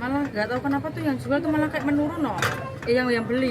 Malah nggak tahu kenapa tuh yang jual tuh malah kayak menurun loh. Yang beli.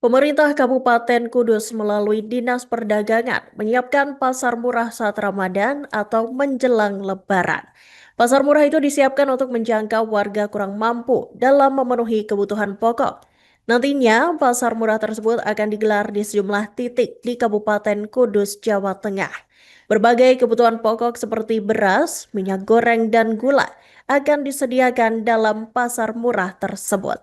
Pemerintah Kabupaten Kudus melalui Dinas Perdagangan menyiapkan pasar murah saat Ramadan atau menjelang Lebaran. Pasar murah itu disiapkan untuk menjangkau warga kurang mampu dalam memenuhi kebutuhan pokok. Nantinya, pasar murah tersebut akan digelar di sejumlah titik di Kabupaten Kudus, Jawa Tengah. Berbagai kebutuhan pokok seperti beras, minyak goreng, dan gula akan disediakan dalam pasar murah tersebut.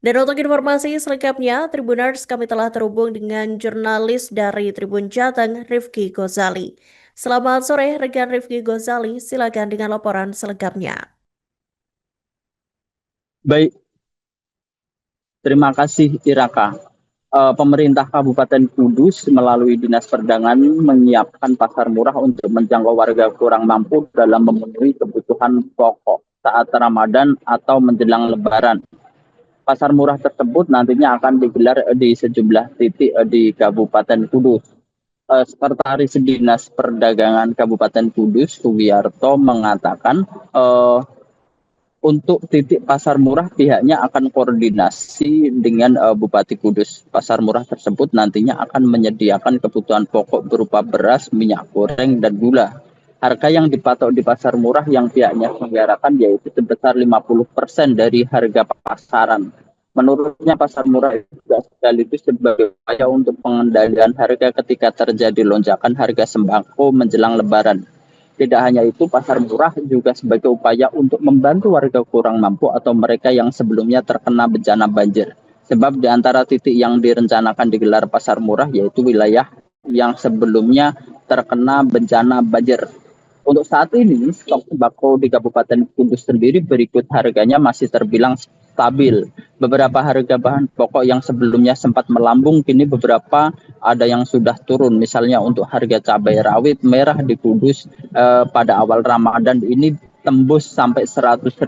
Dan untuk informasi selengkapnya, Tribuners, kami telah terhubung dengan jurnalis dari Tribun Jateng, Rifki Gozali. Selamat sore, rekan Rifki Gozali. Silakan dengan laporan selengkapnya. Baik, terima kasih Iraka. Pemerintah Kabupaten Kudus melalui Dinas Perdagangan menyiapkan pasar murah untuk menjangkau warga kurang mampu dalam memenuhi kebutuhan pokok saat Ramadan atau menjelang Lebaran. Pasar murah tersebut nantinya akan digelar di sejumlah titik di Kabupaten Kudus. Sekretaris Dinas Perdagangan Kabupaten Kudus, Sugiarto, mengatakan untuk titik pasar murah pihaknya akan koordinasi dengan Bupati Kudus. Pasar murah tersebut nantinya akan menyediakan kebutuhan pokok berupa beras, minyak goreng, dan gula. Harga yang dipatok di pasar murah yang pihaknya selenggarakan yaitu sebesar 50% dari harga pasaran. Menurutnya pasar murah itu juga sekaligus sebagai upaya untuk pengendalian harga ketika terjadi lonjakan harga sembako menjelang Lebaran. Tidak hanya itu, pasar murah juga sebagai upaya untuk membantu warga kurang mampu atau mereka yang sebelumnya terkena bencana banjir. Sebab di antara titik yang direncanakan digelar pasar murah yaitu wilayah yang sebelumnya terkena bencana banjir. Untuk saat ini, stok sembako di Kabupaten Kudus sendiri berikut harganya masih terbilang stabil. Beberapa harga bahan pokok yang sebelumnya sempat melambung, kini beberapa ada yang sudah turun. Misalnya untuk harga cabai rawit merah di Kudus pada awal Ramadan ini tembus sampai 100.000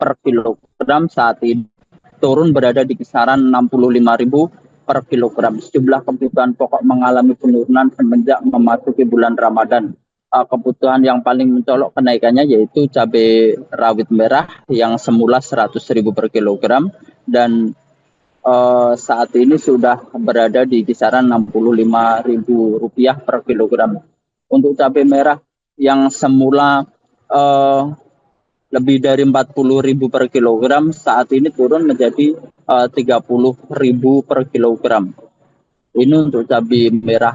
per kilogram, saat ini turun berada di kisaran 65.000 per kilogram. Sejumlah kebutuhan pokok mengalami penurunan semenjak memasuki bulan Ramadan. Kebutuhan yang paling mencolok kenaikannya yaitu cabai rawit merah yang semula 100.000 per kilogram dan saat ini sudah berada di kisaran Rp65.000 per kilogram. Untuk cabai merah yang semula lebih dari Rp40.000 per kilogram, saat ini turun menjadi Rp30.000 per kilogram. Ini untuk cabai merah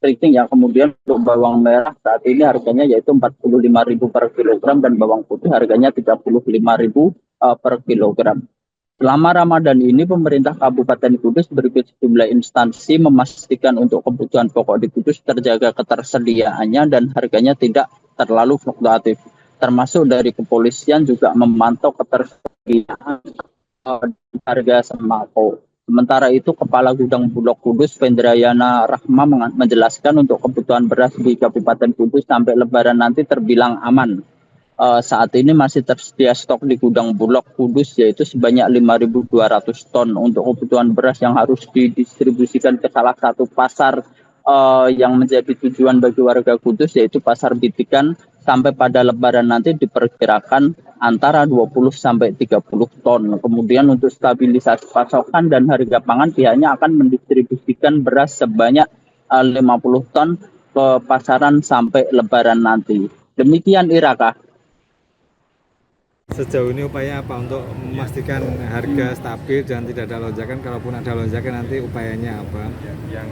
keriting, yang kemudian untuk bawang merah saat ini harganya yaitu Rp45.000 per kilogram dan bawang putih harganya Rp35.000 per kilogram. Selama Ramadan ini, pemerintah Kabupaten Kudus berikut sejumlah instansi memastikan untuk kebutuhan pokok di Kudus terjaga ketersediaannya dan harganya tidak terlalu fluktuatif. Termasuk dari kepolisian juga memantau ketersediaan harga sembako. Sementara itu, Kepala Gudang Bulog Kudus, Vendrayana Rahma, menjelaskan untuk kebutuhan beras di Kabupaten Kudus sampai Lebaran nanti terbilang aman. Saat ini masih tersedia stok di Gudang Bulog Kudus yaitu sebanyak 5.200 ton untuk kebutuhan beras yang harus didistribusikan ke salah satu pasar yang menjadi tujuan bagi warga Kudus yaitu Pasar Bitikan. Sampai pada Lebaran nanti diperkirakan antara 20 sampai 30 ton. Kemudian untuk stabilisasi pasokan dan harga pangan, pihaknya akan mendistribusikan beras sebanyak 50 ton ke pasaran sampai Lebaran nanti. Demikian Iraka. Sejauh ini upaya apa untuk memastikan harga stabil dan tidak ada lonjakan? Kalaupun ada lonjakan nanti upayanya apa? Yang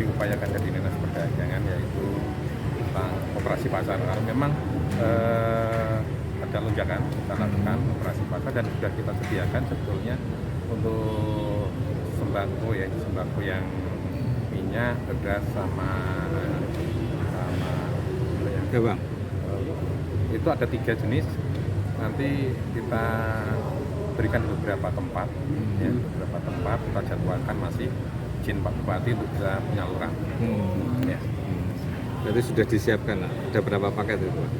diupayakan dari Dinas Perdagangan yaitu tentang operasi pasar. Kalau memang ada lonjakan, kita lakukan operasi pasar dan sudah kita sediakan sebetulnya untuk sembako ya, sembako yang minyak, beras sama Bang. Itu ada 3 jenis. Nanti kita berikan di beberapa tempat, ya, beberapa tempat kita jadwalkan masih izin Pak Bupati untuk bisa penyaluran. Ya. Berarti berarti sudah disiapkan lah. Ada berapa paket itu Pak?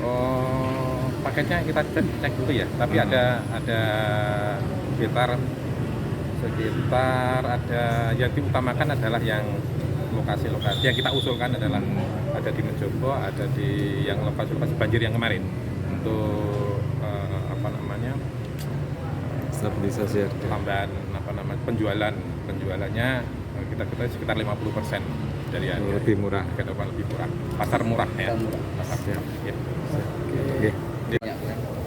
Oh, paketnya kita cek dulu ya. Tapi ada sekitar ada yang diutamakan adalah yang lokasi-lokasi yang kita usulkan adalah ada di Mejobo, ada di yang lokasi-lokasi banjir yang kemarin untuk Stabilisasi harga. tambahan penjualannya kita sekitar 50% dari harga. Lebih murah. Lebih murah. Pasar murah ya. Pasar murah. Ya. Oke.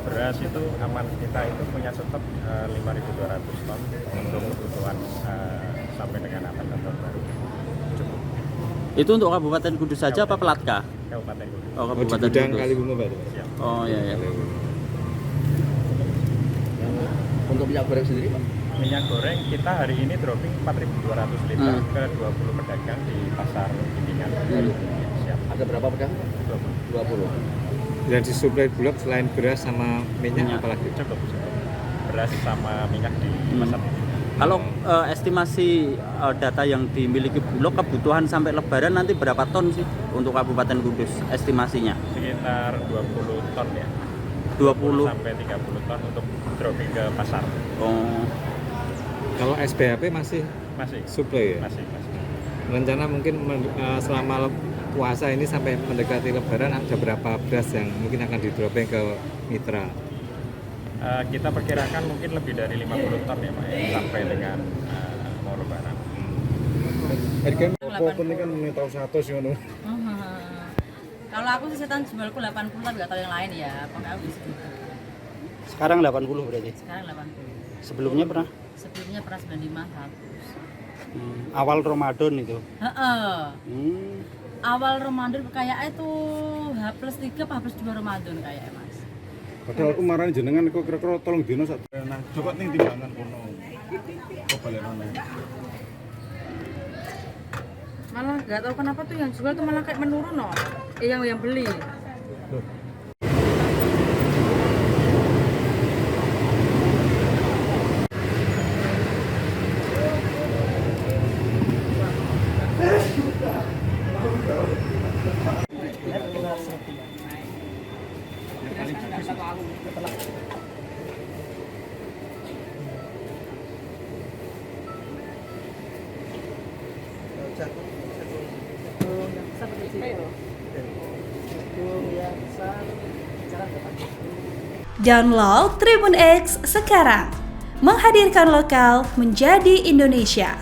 Beras itu aman, kita itu punya stok 5.200 ton untuk kebutuhan sampai dengan Natal dan Tahun Baru. Cukup. Itu untuk Kabupaten Kudus saja apa Pelatka? Kabupaten Kudus. Oh, Oh, di Kabupaten gudang Kudus. Kalibungo Pak? Siap. Oh iya ya. Untuk minyak goreng sendiri Pak? Minyak goreng kita hari ini dropping 4.200 liter ke 20 pedagang di pasar Gilingan. Siap. Ada berapa pedagang? 20. Dan disuplai Bulog selain beras sama minyak apalagi? Cukup. Beras sama minyak di pasar ini. Kalau estimasi data yang dimiliki Bulog kebutuhan sampai Lebaran nanti berapa ton sih untuk Kabupaten Kudus estimasinya? Sekitar 20 ton ya. 20 sampai 30 ton untuk dropping ke pasar. Oh. Kalau SBHP masih Masih. suplai ya? Masih. Rencana mungkin selama puasa ini sampai mendekati Lebaran ada berapa beras yang mungkin akan di-dropping ke mitra? Kita perkirakan mungkin lebih dari 50 ton ya Pak ya, sampai dengan mau Lebaran. Harganya Apa ini kan tahu 100 sih ngono. Kalau aku sih setan jualku 80 kan, nggak tahu yang lain ya. Pokoknya aku segitu. Sekarang 80 berarti. Sekarang 80. Sebelumnya pernah Sebelumnya pernah 95 100. awal Ramadan itu. Heeh. Hmm. Awal Ramadan kayaknya itu H+3 apa H+2 Ramadan kayaknya Mas. Padahal kemarin jenengan kok kira-kira tolong dino satu. Nah, coba ning timbangan kono. Kok balik mana? Malah nggak tahu kenapa tuh yang jual tuh malah kayak menurun loh. Yang beli. Download Tribun X sekarang, menghadirkan lokal menjadi Indonesia.